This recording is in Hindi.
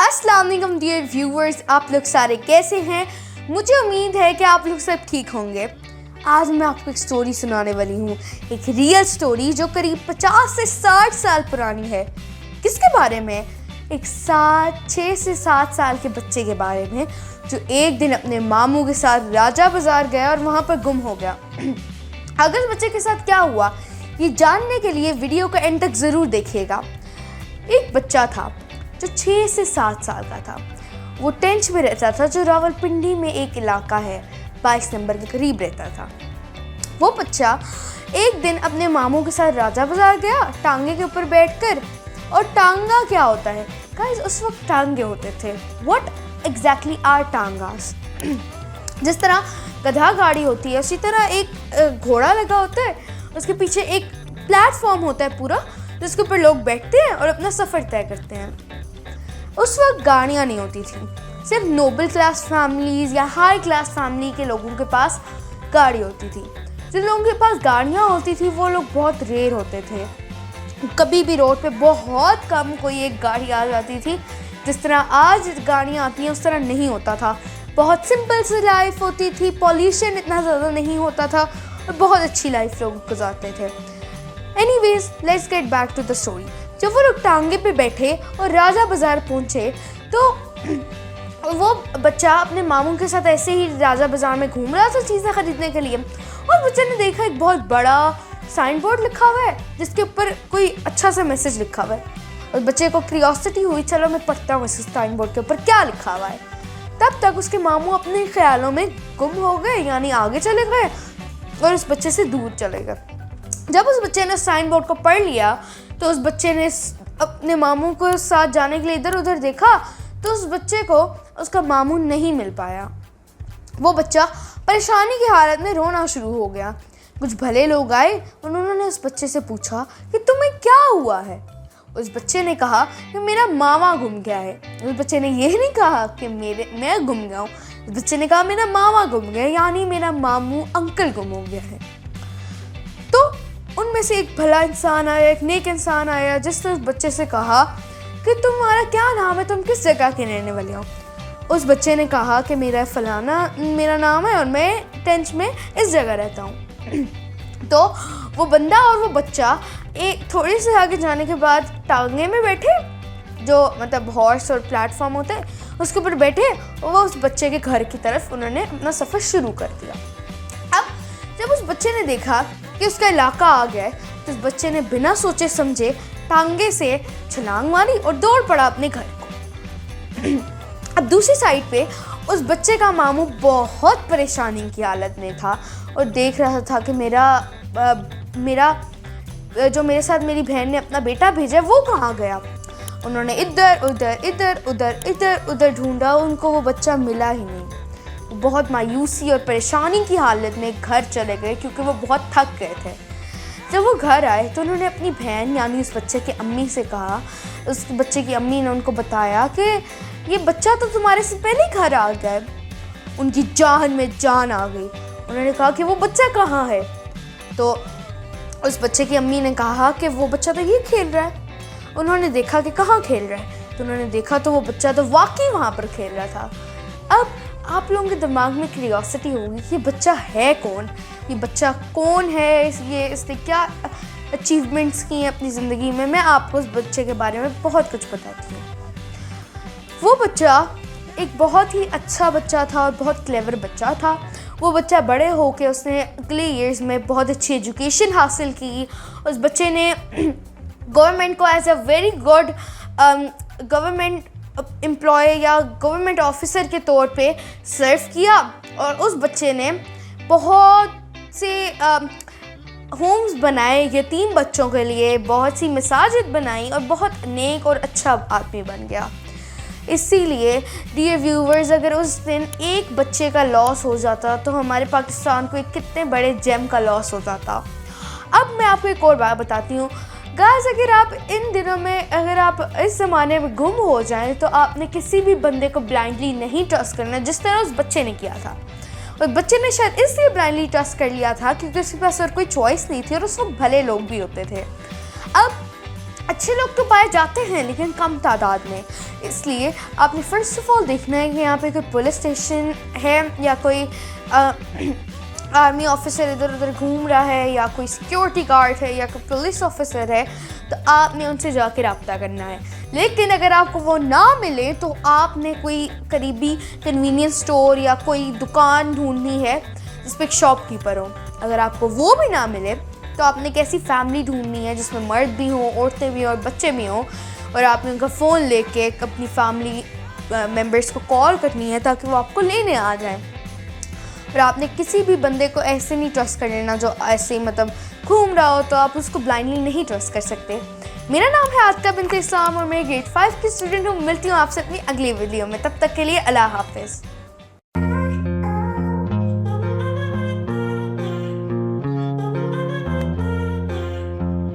अस्सलाम वालेकुम डियर व्यूअर्स, आप लोग सारे कैसे हैं। मुझे उम्मीद है कि आप लोग सब ठीक होंगे। आज मैं आपको एक स्टोरी सुनाने वाली हूँ, एक रियल स्टोरी जो करीब 50 से 60 साल पुरानी है। किसके बारे में? एक 6 से 7 साल के बच्चे के बारे में जो एक दिन अपने मामू के साथ राजा बाजार गया और वहाँ पर गुम हो गया। अगर इस बच्चे के साथ क्या हुआ ये जानने के लिए वीडियो को एंड तक ज़रूर देखिएगा। एक बच्चा था जो 6 से 7 साल का था। वो टेंच में रहता था जो रावलपिंडी में एक इलाका है, 22 नंबर के करीब रहता था। वो बच्चा एक दिन अपने मामू के साथ राजा बाजार गया टांगे के ऊपर बैठकर। और टांगा क्या होता है गाइस? उस वक्त टांगे होते थे। What exactly are tangas? जिस तरह गधा गाड़ी होती है उसी तरह एक घोड़ा लगा होता है, उसके पीछे एक प्लेटफॉर्म होता है पूरा जिसके ऊपर लोग बैठते हैं और अपना सफ़र तय करते हैं। उस वक्त गाड़ियाँ नहीं होती थी, सिर्फ नोबल क्लास फैमिलीज़ या हाई क्लास फैमिली के लोगों के पास गाड़ी होती थी। जिन लोगों के पास गाड़ियाँ होती थी वो लोग बहुत रेयर होते थे। कभी भी रोड पे बहुत कम कोई एक गाड़ी आ जाती थी। जिस तरह आज गाड़ियाँ आती हैं उस तरह नहीं होता था। बहुत सिंपल सी लाइफ होती थी, पॉल्यूशन इतना ज़्यादा नहीं होता था और बहुत अच्छी लाइफ लोग गुजारते थे। Anyways, let's get back to the story. जब वो लोग टांगे पे बैठे और राजा बाजार पहुंचे तो वो बच्चा अपने मामू के साथ ऐसे ही राजा बाजार में घूम रहा था चीज़ें खरीदने के लिए। और बच्चे ने देखा एक बहुत बड़ा साइन बोर्ड लिखा हुआ है जिसके ऊपर कोई अच्छा सा मैसेज लिखा हुआ है। और बच्चे को क्यूरियोसिटी हुई, चलो मैं पढ़ता हूँ इस साइन बोर्ड के ऊपर क्या लिखा हुआ है। तब तक उसके मामू अपने ख्यालों में गुम हो गए, यानी आगे चले गए और उस बच्चे से दूर चले गए। जब उस बच्चे ने साइन बोर्ड को पढ़ लिया तो उस बच्चे ने अपने मामू को साथ जाने के लिए इधर उधर देखा तो उस बच्चे को उसका मामू नहीं मिल पाया। वो बच्चा परेशानी की हालत में रोना शुरू हो गया। कुछ भले लोग आए, उन्होंने उस बच्चे से पूछा कि तुम्हें क्या हुआ है। उस बच्चे ने कहा कि मेरा मामा गुम गया है। उस बच्चे ने ये नहीं कहा कि मैं गुम गया हूँ। उस बच्चे ने कहा मेरा मामा गुम गया, यानी मेरा मामू अंकल गुम हो गया है। तो उनमें से एक भला इंसान आया, एक नेक इंसान आया जिसने उस बच्चे से कहा कि तुम्हारा क्या नाम है, तुम किस जगह के रहने वाले हो। उस बच्चे ने कहा कि मेरा फलाना मेरा नाम है और मैं टेंच में इस जगह रहता हूँ। तो वो बंदा और वो बच्चा एक थोड़ी से आगे जाने के बाद टांगे में बैठे, जो मतलब हॉर्स और प्लेटफॉर्म होते हैं उसके ऊपर बैठे और वो उस बच्चे के घर की तरफ उन्होंने अपना सफ़र शुरू कर दिया। अब जब उस बच्चे ने देखा कि उसका इलाका आ गया है तो उस बच्चे ने बिना सोचे समझे टांगे से छलांग मारी और दौड़ पड़ा अपने घर को। अब दूसरी साइड पे उस बच्चे का मामू बहुत परेशानी की हालत में था और देख रहा था कि मेरा जो मेरे साथ मेरी बहन ने अपना बेटा भेजा वो कहाँ गया। उन्होंने इधर उधर ढूंढा, उनको वो बच्चा मिला ही नहीं। बहुत मायूसी और परेशानी की हालत में घर चले गए क्योंकि वो बहुत थक गए थे। जब वो घर आए तो उन्होंने अपनी बहन यानी उस बच्चे की अम्मी से कहा। उस बच्चे की अम्मी ने उनको बताया कि ये बच्चा तो तुम्हारे से पहले ही घर आ गया है। उनकी जान में जान आ गई। उन्होंने कहा कि वो बच्चा कहाँ है। तो उस बच्चे की अम्मी ने कहा कि वो बच्चा तो ये खेल रहा है। उन्होंने देखा कि कहाँ खेल रहा है तो उन्होंने देखा तो वो बच्चा तो वाकई वहाँ पर खेल रहा था। अब आप लोगों के दिमाग में क्यूरियोसिटी होगी कि ये बच्चा है कौन, ये बच्चा कौन है, इसने क्या अचीवमेंट्स की हैं अपनी ज़िंदगी में। मैं आपको उस बच्चे के बारे में बहुत कुछ बताती हूँ। वो बच्चा एक बहुत ही अच्छा बच्चा था और बहुत क्लेवर बच्चा था। वो बच्चा बड़े होकर उसने अगले ईयर्स में बहुत अच्छी एजुकेशन हासिल की। उस बच्चे ने गवर्नमेंट को as a very good government employ या गवर्नमेंट ऑफिसर के तौर पे सर्व किया। और उस बच्चे ने बहुत से होम्स बनाए यतीम बच्चों के लिए, बहुत सी मसाजिद बनाई और बहुत नेक और अच्छा आदमी बन गया। इसीलिए डियर व्यूवर्स, अगर उस दिन एक बच्चे का लॉस हो जाता तो हमारे पाकिस्तान को एक कितने बड़े जेम का लॉस हो जाता। अब मैं आपको एक और बात बताती हूँ गाइस, अगर आप इन दिनों में अगर आप इस ज़माने में गुम हो जाएं तो आपने किसी भी बंदे को ब्लाइंडली नहीं ट्रस्ट करना जिस तरह उस बच्चे ने किया था। और बच्चे ने शायद इसलिए ब्लाइंडली ट्रस्ट कर लिया था क्योंकि उसके पास और कोई चॉइस नहीं थी और उस वक्त भले लोग भी होते थे। अब अच्छे लोग तो पाए जाते हैं लेकिन कम तादाद में। इसलिए आपने फर्स्ट ऑफ ऑल देखना है कि यहाँ पे कोई पुलिस स्टेशन है या कोई आर्मी ऑफिसर इधर उधर घूम रहा है या कोई सिक्योरिटी गार्ड है या कोई पुलिस ऑफिसर है, तो आपने उनसे जाके रब्ता करना है। लेकिन अगर आपको वो ना मिले तो आपने कोई करीबी कन्वीनियंस स्टोर या कोई दुकान ढूंढनी है जिस पे एक शॉपकीपर हो। अगर आपको वो भी ना मिले तो आपने एक ऐसी फैमिली ढूंढनी है जिसमें मर्द भी हों, औरतें भी हों और बच्चे भी हों, और आपने उनका फ़ोन लेके अपनी फैमिली मेम्बर्स को कॉल करनी है ताकि वो आपको लेने आ जाएं। और आपने किसी भी बंदे को ऐसे नहीं ट्रस्ट कर लेना जो ऐसे मतलब घूम रहा हो, तो आप उसको ब्लाइंडली नहीं ट्रस्ट कर सकते। मेरा नाम है आतिका बिन्त इस्लाम और मैं ग्रेड 5 की स्टूडेंट हूँ। मिलती हूँ आपसे अपनी अगली वीडियो में, तब तक के लिए अल्लाह हाफिज़।